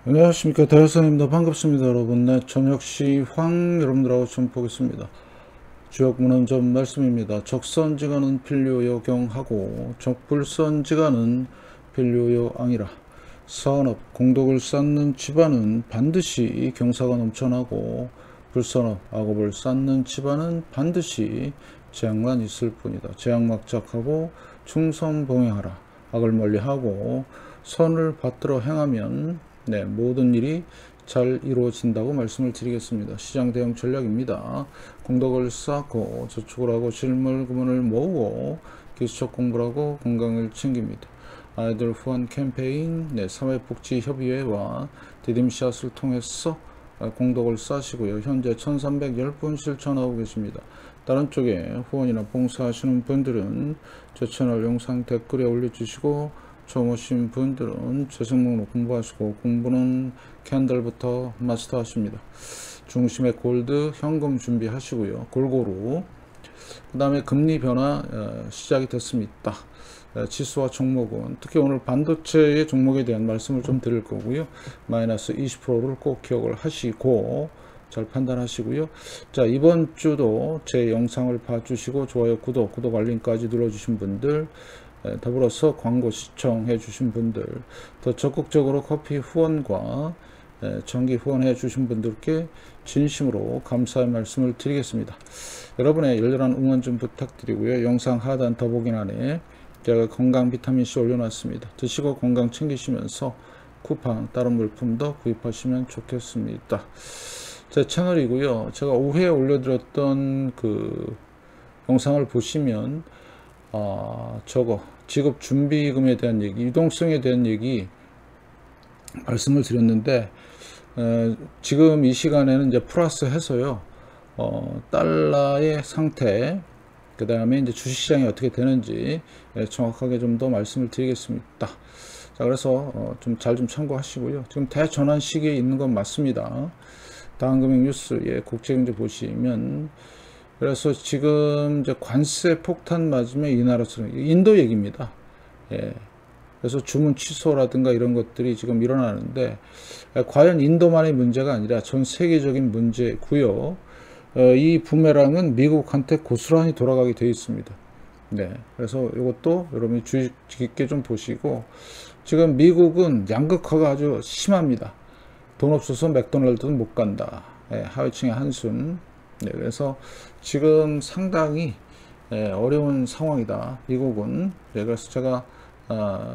안녕하십니까, 대열선입니다. 반갑습니다 여러분. 네, 저녁 시황 여러분들하고 좀 보겠습니다. 주역문헌 좀 말씀입니다. 적선지간은 필요여경하고 적불선지간은 필요여앙이라. 사언업 공덕을 쌓는 집안은 반드시 경사가 넘쳐나고 불선업 악업을 쌓는 집안은 반드시 재앙만 있을 뿐이다. 재앙막작하고 충성봉행하라. 악을 멀리하고 선을 받들어 행하면 모든 일이 잘 이루어진다고 말씀을 드리겠습니다. 시장 대응 전략입니다. 공덕을 쌓고 저축을 하고 실물금을 모으고 기술적 공부를 하고 건강을 챙깁니다. 아이들 후원 캠페인, 사회복지협의회와 디딤샷을 통해서 공덕을 쌓으시고요. 현재 1310분 실천하고 계십니다. 다른 쪽에 후원이나 봉사하시는 분들은 제 채널 영상 댓글에 올려주시고 처음 오신 분들은 재생 목록 공부하시고 공부는 캔들부터 마스터하십니다. 중심에 골드, 현금 준비하시고요. 골고루. 그 다음에 금리 변화 시작이 됐습니다. 지수와 종목은 특히 오늘 반도체의 종목에 대한 말씀을 좀 드릴 거고요. 마이너스 20%를 꼭 기억을 하시고 잘 판단하시고요. 자, 이번 주도 제 영상을 봐주시고 좋아요, 구독 알림까지 눌러주신 분들, 더불어서 광고 시청해 주신 분들, 더 적극적으로 커피 후원과 정기 후원해 주신 분들께 진심으로 감사의 말씀을 드리겠습니다. 여러분의 열렬한 응원 좀 부탁드리고요. 영상 하단 더보기란에 제가 건강 비타민C 올려놨습니다. 드시고 건강 챙기시면서 쿠팡 다른 물품도 구입하시면 좋겠습니다. 제 채널이고요. 제가 5회에 올려드렸던 그 영상을 보시면 저거 지급 준비금에 대한 얘기, 유동성에 대한 얘기 말씀을 드렸는데, 지금 이 시간에는 이제 플러스 해서요, 달러의 상태, 그 다음에 이제 주식시장이 어떻게 되는지 정확하게 좀 더 말씀을 드리겠습니다. 자, 그래서 좀 잘 좀 참고하시고요. 지금 대전환 시기에 있는 건 맞습니다. 다음금융 뉴스, 국제경제 보시면, 그래서 지금 이제 관세 폭탄 맞으면 이 나라처럼 인도 얘기입니다. 그래서 주문 취소라든가 이런 것들이 지금 일어나는데, 과연 인도만의 문제가 아니라 전 세계적인 문제고요. 이 부메랑은 미국한테 고스란히 돌아가게 되어 있습니다. 그래서 이것도 여러분이 주의 깊게 좀 보시고, 지금 미국은 양극화가 아주 심합니다. 돈 없어서 맥도날드는 못 간다. 하위층의 한숨. 그래서 지금 상당히 어려운 상황이다. 미국은. 그래서 제가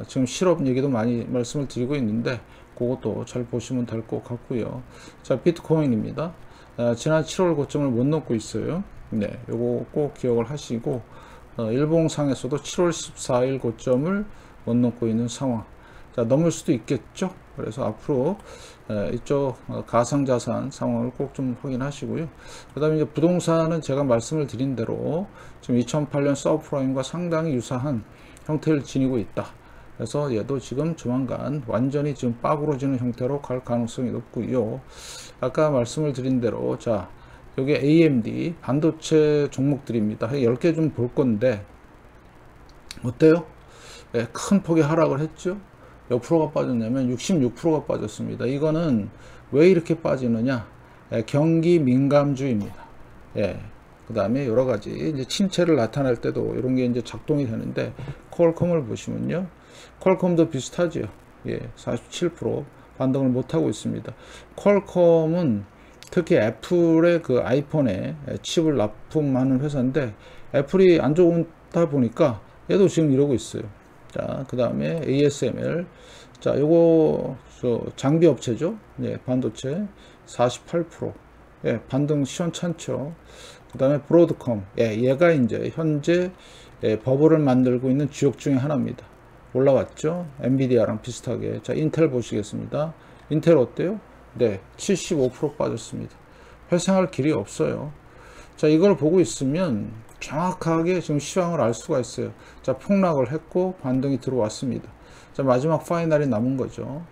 지금 실업 얘기도 많이 말씀을 드리고 있는데 그것도 잘 보시면 될 것 같고요. 자, 비트코인입니다. 지난 7월 고점을 못 넘고 있어요. 요거 꼭 기억을 하시고, 일봉상에서도 7월 14일 고점을 못 넘고 있는 상황. 자, 넘을 수도 있겠죠. 그래서 앞으로 이쪽 가상자산 상황을 꼭 좀 확인하시고요. 그 다음에 이제 부동산은 제가 말씀을 드린 대로 지금 2008년 서브프라임과 상당히 유사한 형태를 지니고 있다. 그래서 얘도 지금 조만간 완전히 지금 빠꾸러지는 형태로 갈 가능성이 높고요. 아까 말씀을 드린 대로, 자, 여기 AMD 반도체 종목들입니다. 10개 좀 볼 건데 어때요? 큰 폭의 하락을 했죠. 몇 프로가 빠졌냐면 66%가 빠졌습니다. 이거는 왜 이렇게 빠지느냐? 경기 민감주입니다. 그 다음에 여러 가지 이제 침체를 나타낼 때도 이런 게 이제 작동이 되는데, 퀄컴을 보시면요, 퀄컴도 비슷하죠. 47% 반등을 못 하고 있습니다. 퀄컴은 특히 애플의 그 아이폰에 칩을 납품하는 회사인데, 애플이 안 좋다 보니까 얘도 지금 이러고 있어요. 자, 그 다음에 ASML. 자, 요거, 장비 업체죠. 반도체 48%. 반등 시원찮죠. 그 다음에 브로드컴. 얘가 이제 현재 버블을 만들고 있는 주역 중에 하나입니다. 올라왔죠. 엔비디아랑 비슷하게. 자, 인텔 보시겠습니다. 인텔 어때요? 75% 빠졌습니다. 회생할 길이 없어요. 자, 이걸 보고 있으면 정확하게 지금 시황을 알 수가 있어요. 자, 폭락을 했고 반등이 들어왔습니다. 자, 마지막 파이널이 남은 거죠.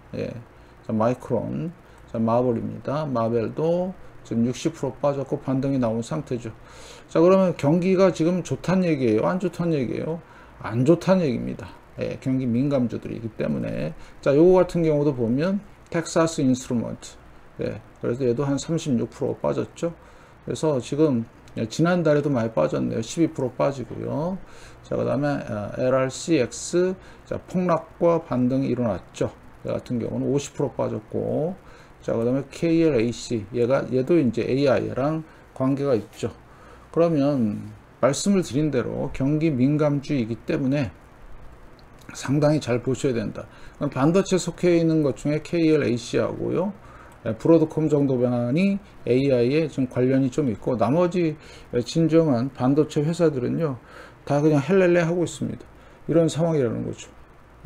자, 마이크론. 자, 마블입니다. 마벨도 지금 60% 빠졌고 반등이 나온 상태죠. 자, 그러면 경기가 지금 좋다는 얘기예요? 안 좋다는 얘기예요? 안 좋다는 얘기입니다. 경기 민감주들이기 때문에. 자, 요거 같은 경우도 보면 텍사스 인스트루먼트. 예, 그래서 얘도 한 36% 빠졌죠. 그래서 지금 지난달에도 많이 빠졌네요. 12% 빠지고요. 자, 그 다음에 LRCX, 자, 폭락과 반등이 일어났죠. 얘 같은 경우는 50% 빠졌고, 자, 그 다음에 KLAC, 얘도 이제 AI랑 관계가 있죠. 그러면 말씀을 드린 대로 경기 민감주의이기 때문에 상당히 잘 보셔야 된다. 반도체 속해 있는 것 중에 KLAC하고요, 브로드콤 정도 변환이 AI에 좀 관련이 좀 있고, 나머지 진정한 반도체 회사들은요, 다 그냥 헬렐레 하고 있습니다. 이런 상황이라는 거죠.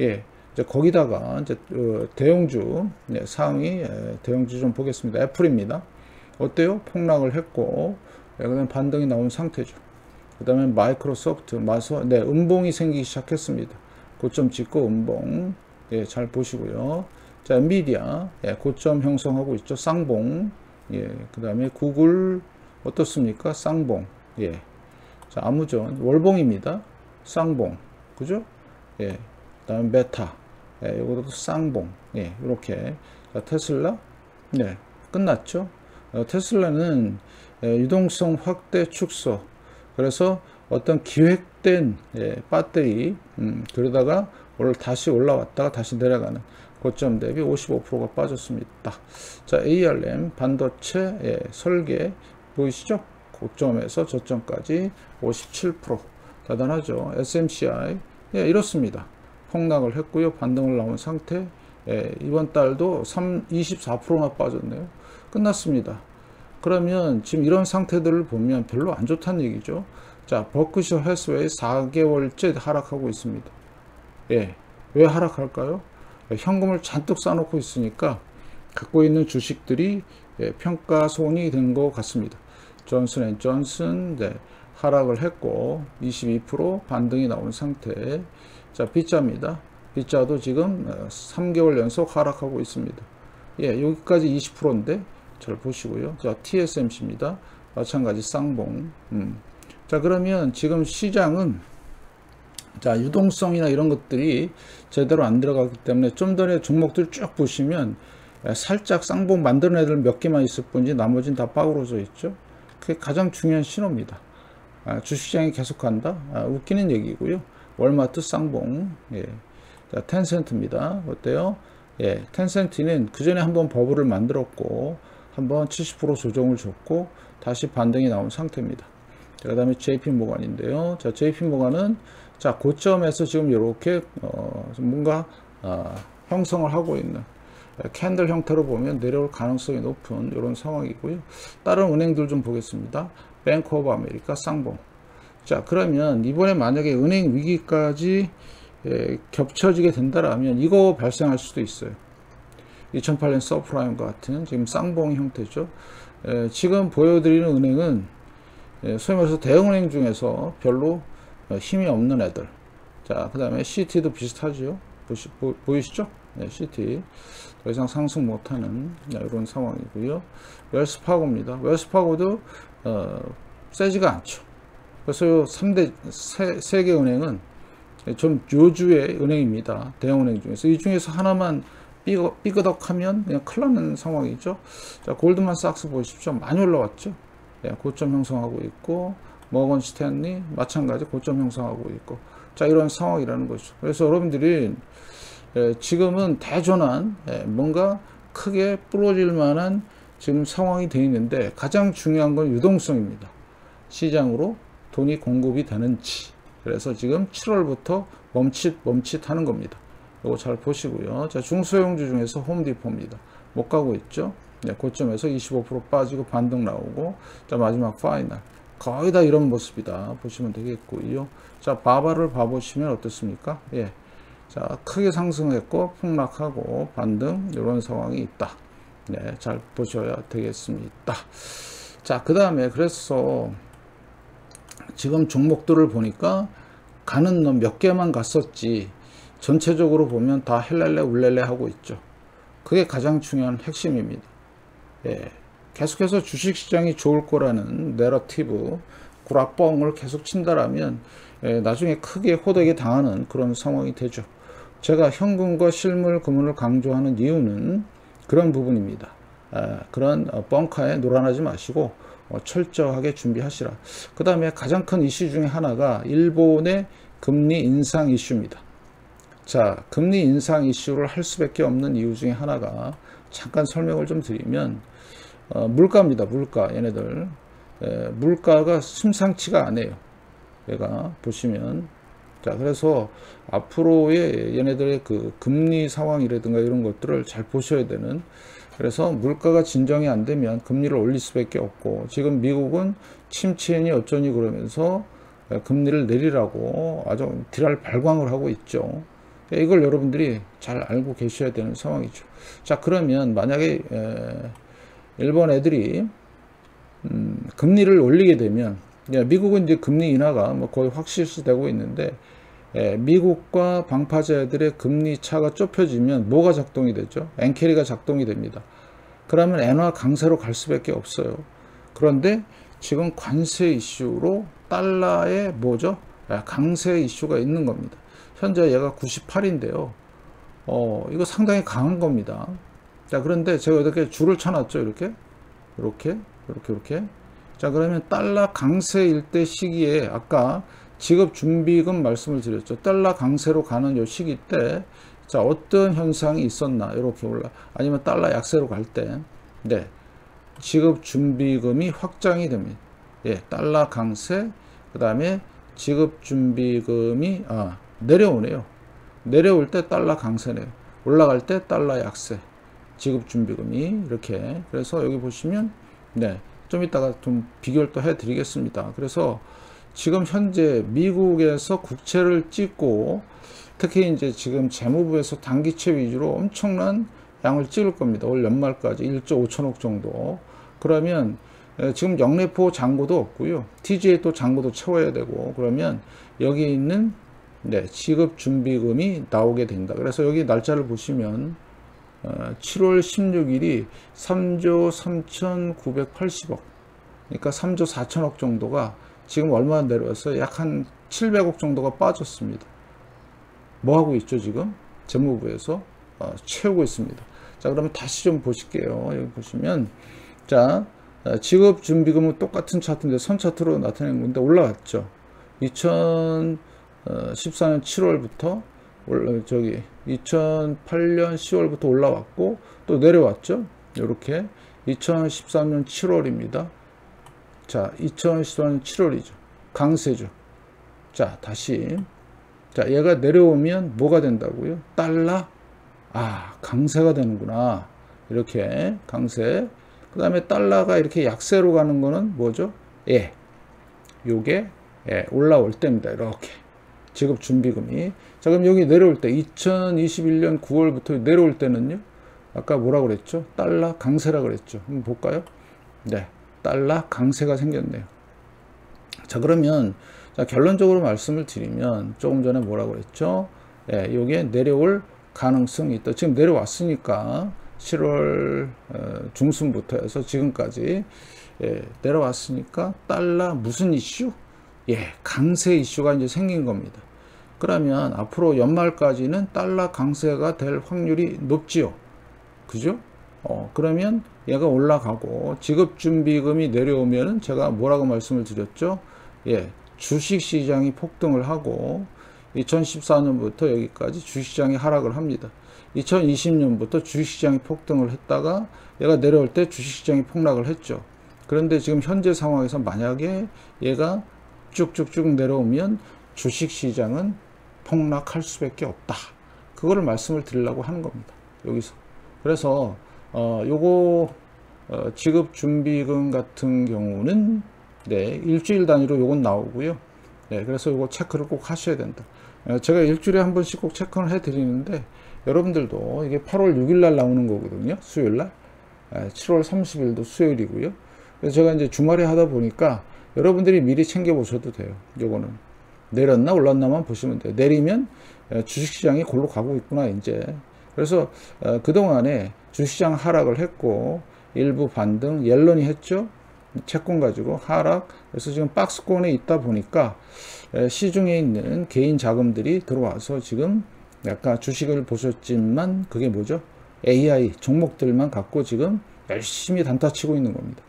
예. 이제 거기다가 이제 대형주, 상위 대형주 좀 보겠습니다. 애플입니다. 어때요? 폭락을 했고, 그다음에 반등이 나온 상태죠. 그 다음에 마이크로소프트, 음봉이 생기기 시작했습니다. 고점 찍고 음봉, 예, 잘 보시고요. 자, 엔비디아, 예, 고점 형성하고 있죠. 쌍봉, 예, 그 다음에 구글 어떻습니까? 쌍봉, 예. 자, 아무전 월봉입니다. 쌍봉, 그죠? 예, 그 다음에 메타, 예, 이것도 쌍봉, 예, 이렇게. 자, 테슬라, 네, 끝났죠. 테슬라는 유동성 확대 축소. 그래서 어떤 기획된 배터리, 그러다가 다시 올라왔다가 다시 내려가는 고점 대비 55%가 빠졌습니다. 자, ARM 반도체 설계 보이시죠? 고점에서 저점까지 57% 대단하죠. SMCI 이렇습니다. 폭락을 했고요. 반등을 나온 상태. 이번 달도 24%나 빠졌네요. 끝났습니다. 그러면 지금 이런 상태들을 보면 별로 안 좋다는 얘기죠. 자, 버크셔 해스웨이 4개월째 하락하고 있습니다. 예, 왜 하락할까요? 현금을 잔뜩 쌓아놓고 있으니까 갖고 있는 주식들이 평가손이 된 것 같습니다. 존슨앤존슨, 네, 하락을 했고 22% 반등이 나온 상태. 자, 비자입니다. 비자도 지금 3개월 연속 하락하고 있습니다. 예, 여기까지 20%인데 잘 보시고요. 자, TSMC입니다. 마찬가지 쌍봉. 자, 그러면 지금 시장은, 자, 유동성이나 이런 것들이 제대로 안 들어가기 때문에 좀 전에 종목들 쭉 보시면 살짝 쌍봉 만드는 애들 몇 개만 있을 뿐이지 나머지는 다 빠그러져 있죠. 그게 가장 중요한 신호입니다. 주식시장이 계속한다. 웃기는 얘기고요. 월마트 쌍봉. 예. 자, 텐센트입니다. 어때요? 예, 텐센트는 그 전에 한번 버블을 만들었고 한번 70% 조정을 줬고 다시 반등이 나온 상태입니다. 그 다음에 JP모간인데요. 자, JP모간은 자, 고점에서 지금 이렇게 뭔가 형성을 하고 있는 캔들 형태로 보면 내려올 가능성이 높은 이런 상황이고요. 다른 은행들 좀 보겠습니다. 뱅크 오브 아메리카 쌍봉. 자, 그러면 이번에 만약에 은행 위기까지 겹쳐지게 된다라면 이거 발생할 수도 있어요. 2008년 서프라임과 같은 지금 쌍봉 형태죠. 지금 보여드리는 은행은 소위 말해서 대형은행 중에서 별로 힘이 없는 애들. 자, 그 다음에 CT도 비슷하죠. 보이시죠? 네, CT 더 이상 상승 못하는 이런 상황이고요. 웰스파고입니다. 웰스파고도 세지가 않죠. 그래서 3대 세계 은행은 좀 요주의 은행입니다. 대형은행 중에서 이 중에서 하나만 삐그덕하면 그냥 큰일 나는 상황이죠. 자, 골드만삭스 보십시오. 많이 올라왔죠. 예, 고점 형성하고 있고 모건 스탠리 마찬가지 고점 형성하고 있고, 자, 이런 상황이라는 거죠. 그래서 여러분들이 지금은 대전환 뭔가 크게 부러질 만한 지금 상황이 되어 있는데 가장 중요한 건 유동성입니다. 시장으로 돈이 공급이 되는지. 그래서 지금 7월부터 멈칫 하는 겁니다. 이거 잘 보시고요. 자, 중소형주 중에서 홈디포입니다. 못 가고 있죠. 네, 고점에서 25% 빠지고 반등 나오고, 자, 마지막 파이널 거의 다 이런 모습이다 보시면 되겠고요. 자, 바바를 봐보시면 어떻습니까? 예, 자, 크게 상승했고 폭락하고 반등 이런 상황이 있다. 네, 잘 보셔야 되겠습니다. 자, 그 다음에 그래서 지금 종목들을 보니까 가는 놈 몇 개만 갔었지 전체적으로 보면 다 헬렐레 울렐레 하고 있죠. 그게 가장 중요한 핵심입니다. 예, 계속해서 주식시장이 좋을 거라는 내러티브 구라뻥을 계속 친다라면 나중에 크게 호되게 당하는 그런 상황이 되죠. 제가 현금과 실물 금은을 강조하는 이유는 그런 부분입니다. 그런 벙커에 놀아나지 마시고 철저하게 준비하시라. 그 다음에 가장 큰 이슈 중에 하나가 일본의 금리 인상 이슈입니다. 자, 금리 인상 이슈를 할 수밖에 없는 이유 중에 하나가 잠깐 설명을 좀 드리면 물가입니다. 물가. 얘네들 물가가 심상치가 않아요. 얘가 보시면, 자, 그래서 앞으로의 얘네들의 그 금리 상황이라든가 이런 것들을 잘 보셔야 되는, 그래서 물가가 진정이 안 되면 금리를 올릴 수밖에 없고, 지금 미국은 침체니 어쩌니 그러면서 금리를 내리라고 아주 딜할 발광을 하고 있죠. 이걸 여러분들이 잘 알고 계셔야 되는 상황이죠. 자, 그러면 만약에 일본 애들이 금리를 올리게 되면, 미국은 이제 금리 인하가 뭐 거의 확실시되고 있는데, 미국과 방파제들의 금리 차가 좁혀지면 뭐가 작동이 되죠? 엔캐리가 작동이 됩니다. 그러면 엔화 강세로 갈 수밖에 없어요. 그런데 지금 관세 이슈로 달러에 뭐죠? 강세 이슈가 있는 겁니다. 현재 얘가 98인데요. 이거 상당히 강한 겁니다. 자, 그런데 제가 이렇게 줄을 쳐놨죠. 이렇게. 자, 그러면 달러 강세일 때 시기에 아까 지급 준비금 말씀을 드렸죠. 달러 강세로 가는 요 시기 때, 자, 어떤 현상이 있었나, 이렇게 아니면 달러 약세로 갈 때, 네, 지급 준비금이 확장이 됩니다. 예, 달러 강세, 그 다음에 지급 준비금이, 내려오네요. 내려올 때 달러 강세네요. 올라갈 때 달러 약세, 지급 준비금이 이렇게. 그래서 여기 보시면, 네, 좀 이따가 좀 비교를 또 해 드리겠습니다. 그래서 지금 현재 미국에서 국채를 찍고, 특히 이제 지금 재무부에서 단기채 위주로 엄청난 양을 찍을 겁니다. 올 연말까지 1조 5천억 정도. 그러면 지금 영래포 잔고도 없고요. TGA 또 잔고도 채워야 되고, 그러면 여기 있는 지급 준비금이 나오게 된다. 그래서 여기 날짜를 보시면 7월 16일이 3조 3,980억, 그러니까 3조 4천억 정도가 지금 얼마 내려와서 약 한 700억 정도가 빠졌습니다. 뭐 하고 있죠? 지금 재무부에서 채우고 있습니다. 자, 그러면 다시 좀 보실게요. 여기 보시면, 자, 지급 준비금은 똑같은 차트인데 선 차트로 나타낸 건데 올라갔죠. 2014년 7월부터 2008년 10월부터 올라왔고 또 내려왔죠. 이렇게 2013년 7월입니다. 자, 2014년 7월이죠. 강세죠. 자, 다시. 자, 얘가 내려오면 뭐가 된다고요? 달러? 강세가 되는구나. 이렇게 강세. 그 다음에 달러가 이렇게 약세로 가는 거는 뭐죠? 요게 올라올 때입니다. 이렇게. 지급 준비금이. 자, 그럼 여기 내려올 때 2021년 9월부터 내려올 때는요. 아까 뭐라고 그랬죠? 달러 강세라 그랬죠. 한번 볼까요? 네. 달러 강세가 생겼네요. 자, 그러면 자, 결론적으로 말씀을 드리면 조금 전에 뭐라고 그랬죠? 요게 내려올 가능성이 있다. 지금 내려왔으니까 7월 중순부터 해서 지금까지 내려왔으니까 달러 무슨 이슈? 강세 이슈가 이제 생긴 겁니다. 그러면 앞으로 연말까지는 달러 강세가 될 확률이 높지요. 그죠? 그러면 얘가 올라가고 지급준비금이 내려오면은 제가 뭐라고 말씀을 드렸죠? 주식시장이 폭등을 하고 2014년부터 여기까지 주식시장이 하락을 합니다. 2020년부터 주식시장이 폭등을 했다가 얘가 내려올 때 주식시장이 폭락을 했죠. 그런데 지금 현재 상황에서 만약에 얘가 쭉쭉쭉 내려오면 주식시장은 폭락할 수밖에 없다. 그거를 말씀을 드리려고 하는 겁니다. 여기서. 그래서 요거 지급준비금 같은 경우는 일주일 단위로 요건 나오고요. 그래서 요거 체크를 꼭 하셔야 된다. 제가 일주일에 한 번씩 꼭 체크를 해 드리는데 여러분들도 이게 8월 6일 날 나오는 거거든요. 수요일 날. 7월 30일도 수요일이고요. 그래서 제가 이제 주말에 하다 보니까 여러분들이 미리 챙겨 보셔도 돼요. 요거는 내렸나 올랐나만 보시면 돼요. 내리면 주식시장이 골로 가고 있구나 이제. 그래서 그동안에 주식시장 하락을 했고 일부 반등 옐런이 했죠. 채권 가지고 하락. 그래서 지금 박스권에 있다 보니까 시중에 있는 개인 자금들이 들어와서 지금 약간 주식을 보셨지만 그게 뭐죠? AI 종목들만 갖고 지금 열심히 단타 치고 있는 겁니다.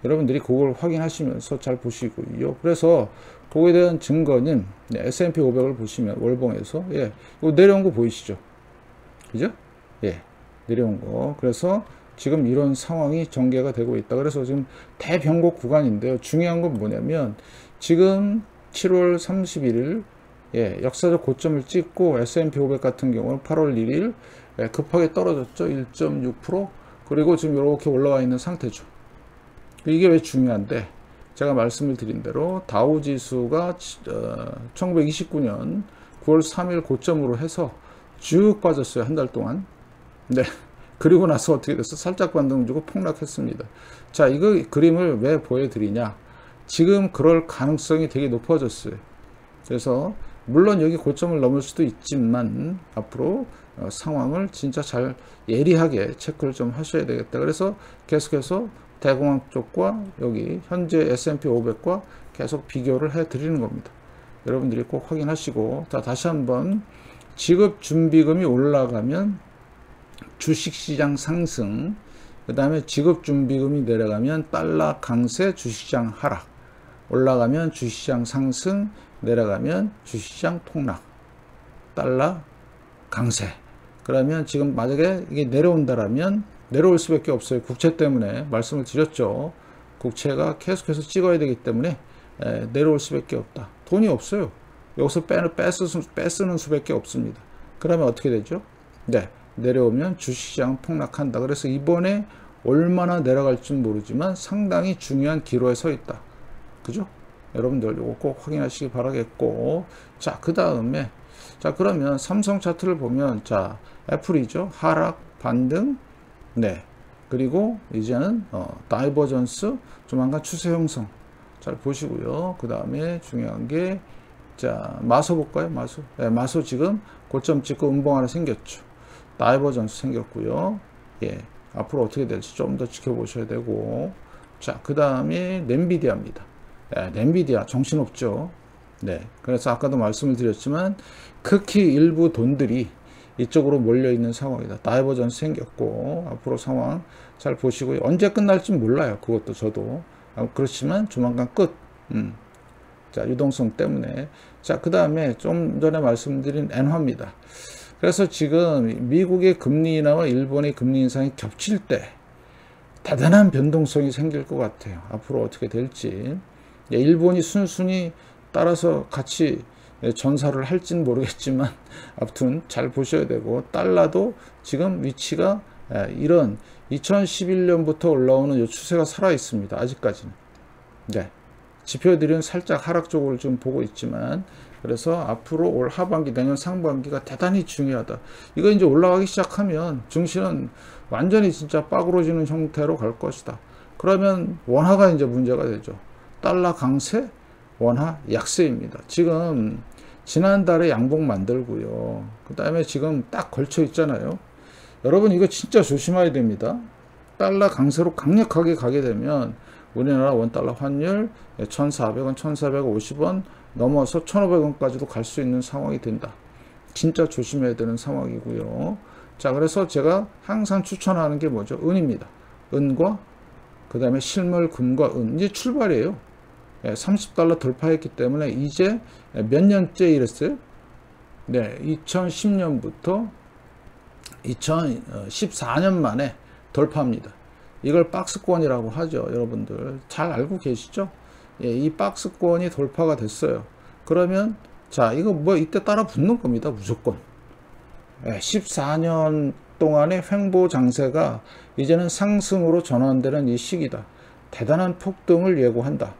여러분들이 그걸 확인하시면서 잘 보시고요. 그래서 그거에 대한 증거는 S&P 500을 보시면 월봉에서 이거 내려온 거 보이시죠? 그죠? 내려온 거. 그래서 지금 이런 상황이 전개가 되고 있다. 그래서 지금 대변곡 구간인데요. 중요한 건 뭐냐면 지금 7월 31일 역사적 고점을 찍고 S&P 500 같은 경우는 8월 1일 급하게 떨어졌죠. 1.6%. 그리고 지금 이렇게 올라와 있는 상태죠. 이게 왜 중요한데, 제가 말씀을 드린 대로 다우지수가 1929년 9월 3일 고점으로 해서 쭉 빠졌어요. 한 달 동안. 네. 그리고 나서 어떻게 됐어? 살짝 반등 주고 폭락했습니다. 자, 이거 그림을 왜 보여드리냐? 지금 그럴 가능성이 되게 높아졌어요. 그래서 물론 여기 고점을 넘을 수도 있지만 앞으로 상황을 진짜 잘 예리하게 체크를 좀 하셔야 되겠다. 그래서 계속해서 대공황 쪽과 여기 현재 S&P 500과 계속 비교를 해 드리는 겁니다. 여러분들이 꼭 확인하시고, 자, 다시 한번 지급 준비금이 올라가면 주식시장 상승, 그 다음에 지급 준비금이 내려가면 달러 강세, 주식시장 하락, 올라가면 주식시장 상승, 내려가면 주식시장 폭락, 달러 강세. 그러면 지금 만약에 이게 내려온다라면 내려올 수밖에 없어요. 국채 때문에 말씀을 드렸죠. 국채가 계속해서 찍어야 되기 때문에 내려올 수밖에 없다. 돈이 없어요. 여기서 빼쓰는 수밖에 없습니다. 그러면 어떻게 되죠? 내려오면 주식시장 폭락한다. 그래서 이번에 얼마나 내려갈지 모르지만 상당히 중요한 기로에 서 있다. 그죠? 여러분들 이거 꼭 확인하시기 바라겠고, 자, 그 다음에 자, 그러면 삼성 차트를 보면, 자, 애플이죠. 하락, 반등, 그리고 이제는 다이버전스, 조만간 추세 형성 잘 보시고요. 그 다음에 중요한 게, 자, 마소 볼까요? 마소. 마소 지금 고점 찍고 음봉 하나 생겼죠. 다이버전스 생겼고요. 앞으로 어떻게 될지 좀 더 지켜보셔야 되고, 자, 그 다음에 엔비디아입니다. 엔비디아 정신없죠. 그래서 아까도 말씀을 드렸지만 극히 일부 돈들이 이쪽으로 몰려있는 상황이다. 다이버전스 생겼고, 앞으로 상황 잘 보시고요. 언제 끝날지 몰라요. 그것도 저도. 그렇지만 조만간 끝. 자, 유동성 때문에. 자, 그 다음에 좀 전에 말씀드린 엔화입니다. 그래서 지금 미국의 금리 인하와 일본의 금리 인상이 겹칠 때 대단한 변동성이 생길 것 같아요. 앞으로 어떻게 될지. 일본이 순순히 따라서 같이 전사를 할지는 모르겠지만 아무튼 잘 보셔야 되고, 달러도 지금 위치가 이런 2011년부터 올라오는 이 추세가 살아 있습니다. 아직까지는. 지표들은 살짝 하락 쪽을 좀 보고 있지만, 그래서 앞으로 올 하반기, 내년 상반기가 대단히 중요하다. 이거 이제 올라가기 시작하면 증시는 완전히 진짜 빠그러지는 형태로 갈 것이다. 그러면 원화가 이제 문제가 되죠. 달러 강세, 원화 약세입니다. 지금 지난달에 양봉 만들고요. 그 다음에 지금 딱 걸쳐 있잖아요. 여러분 이거 진짜 조심해야 됩니다. 달러 강세로 강력하게 가게 되면 우리나라 원달러 환율 1,400원, 1,450원 넘어서 1,500원까지도 갈 수 있는 상황이 된다. 진짜 조심해야 되는 상황이고요. 자, 그래서 제가 항상 추천하는 게 뭐죠? 은입니다. 은과 그 다음에 실물 금과 은. 이제 출발이에요. 30달러 돌파했기 때문에 이제 몇 년째 이랬어요? 2010년부터 2014년 만에 돌파합니다. 이걸 박스권이라고 하죠. 여러분들 잘 알고 계시죠? 이 박스권이 돌파가 됐어요. 그러면 자, 이거 뭐 이때 따라 붙는 겁니다. 무조건. 14년 동안의 횡보 장세가 이제는 상승으로 전환되는 이 시기다. 대단한 폭등을 예고한다.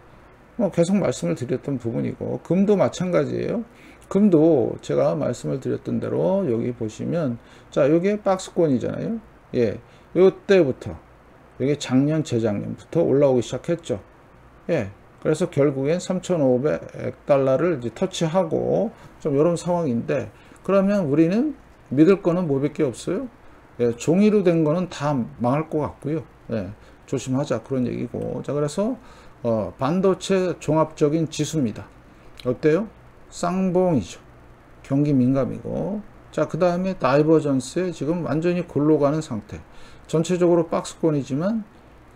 계속 말씀을 드렸던 부분이고, 금도 마찬가지예요. 금도 제가 말씀을 드렸던 대로 여기 보시면, 자, 여기에 박스권이잖아요. 요때부터, 여기 작년, 재작년부터 올라오기 시작했죠. 그래서 결국엔 3,500달러를 이제 터치하고, 좀 이런 상황인데, 그러면 우리는 믿을 거는 뭐밖에 없어요? 종이로 된 거는 다 망할 것 같고요. 조심하자. 그런 얘기고. 자, 그래서, 반도체 종합적인 지수입니다. 어때요? 쌍봉이죠. 경기 민감이고, 자, 그 다음에 다이버전스에 지금 완전히 골로 가는 상태. 전체적으로 박스권이지만,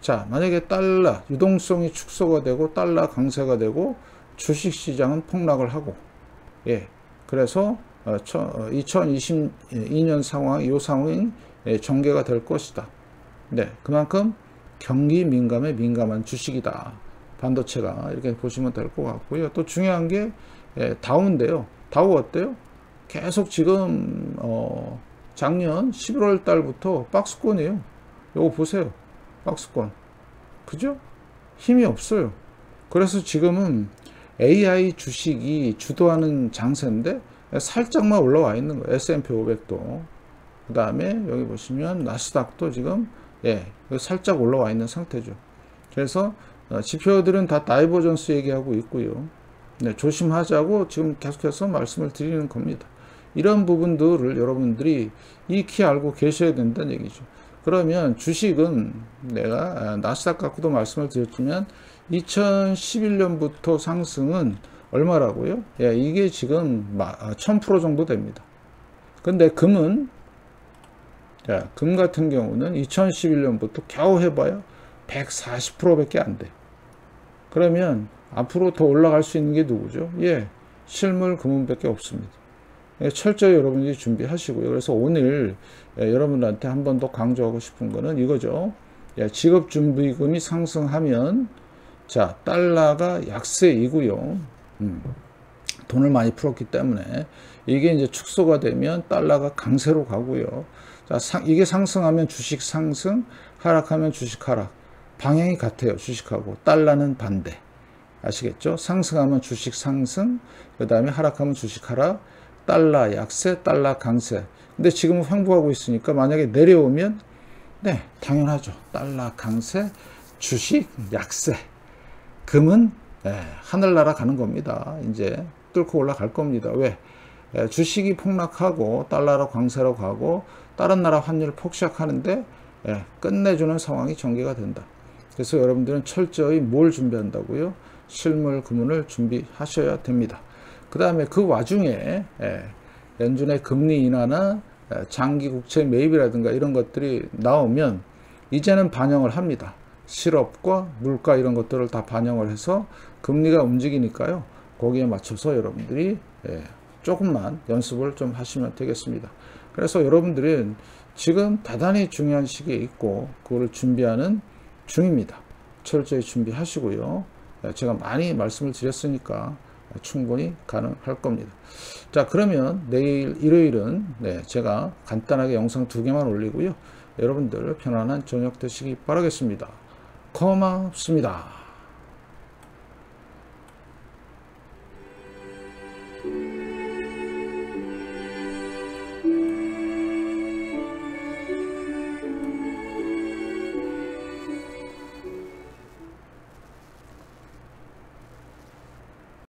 자, 만약에 달러 유동성이 축소가 되고 달러 강세가 되고 주식시장은 폭락을 하고, 예, 그래서 2022년 상황, 이 상황이 전개가 될 것이다. 네, 그만큼 경기 민감에 민감한 주식이다. 반도체가 이렇게 보시면 될 것 같고요. 또 중요한 게 다우인데요. 다우 어때요? 계속 지금 작년 11월 달부터 박스권이에요. 요거 보세요. 박스권. 그죠? 힘이 없어요. 그래서 지금은 AI 주식이 주도하는 장세인데 살짝만 올라와 있는 거예요. S&P 500도. 그 다음에 여기 보시면 나스닥도 지금 살짝 올라와 있는 상태죠. 그래서 지표들은 다 다이버전스 얘기하고 있고요. 네, 조심하자고 지금 계속해서 말씀을 드리는 겁니다. 이런 부분들을 여러분들이 익히 알고 계셔야 된다는 얘기죠. 그러면 주식은 내가 나스닥 갖고도 말씀을 드렸지만 2011년부터 상승은 얼마라고요? 이게 지금 1000% 정도 됩니다. 근데 금은 금 같은 경우는 2011년부터 겨우 해봐야 140%밖에 안 돼. 그러면 앞으로 더 올라갈 수 있는 게 누구죠? 실물 금은밖에 없습니다. 철저히 여러분들이 준비하시고요. 그래서 오늘 여러분들한테 한 번 더 강조하고 싶은 거는 이거죠. 직업준비금이 상승하면 자, 달러가 약세이고요. 돈을 많이 풀었기 때문에 이게 이제 축소가 되면 달러가 강세로 가고요. 자, 이게 상승하면 주식 상승, 하락하면 주식 하락. 방향이 같아요. 주식하고 달러는 반대. 아시겠죠? 상승하면 주식 상승, 그 다음에 하락하면 주식 하락, 달러 약세, 달러 강세. 근데 지금 횡보하고 있으니까 만약에 내려오면 당연하죠. 달러 강세, 주식 약세. 금은 하늘 날아가는 겁니다. 이제 뚫고 올라갈 겁니다. 왜? 주식이 폭락하고 달러로 강세로 가고 다른 나라 환율 폭락하는데 끝내주는 상황이 전개가 된다. 그래서 여러분들은 철저히 뭘 준비한다고요? 실물 금은을 준비하셔야 됩니다. 그 다음에 그 와중에 연준의 금리 인하나 장기 국채 매입이라든가 이런 것들이 나오면 이제는 반영을 합니다. 실업과 물가 이런 것들을 다 반영을 해서 금리가 움직이니까요. 거기에 맞춰서 여러분들이 조금만 연습을 좀 하시면 되겠습니다. 그래서 여러분들은 지금 대단히 중요한 시기에 있고 그거를 준비하는 중입니다. 철저히 준비하시고요. 제가 많이 말씀을 드렸으니까 충분히 가능할 겁니다. 자, 그러면 내일 일요일은 제가 간단하게 영상 2개만 올리고요. 여러분들 편안한 저녁 되시기 바라겠습니다. 고맙습니다.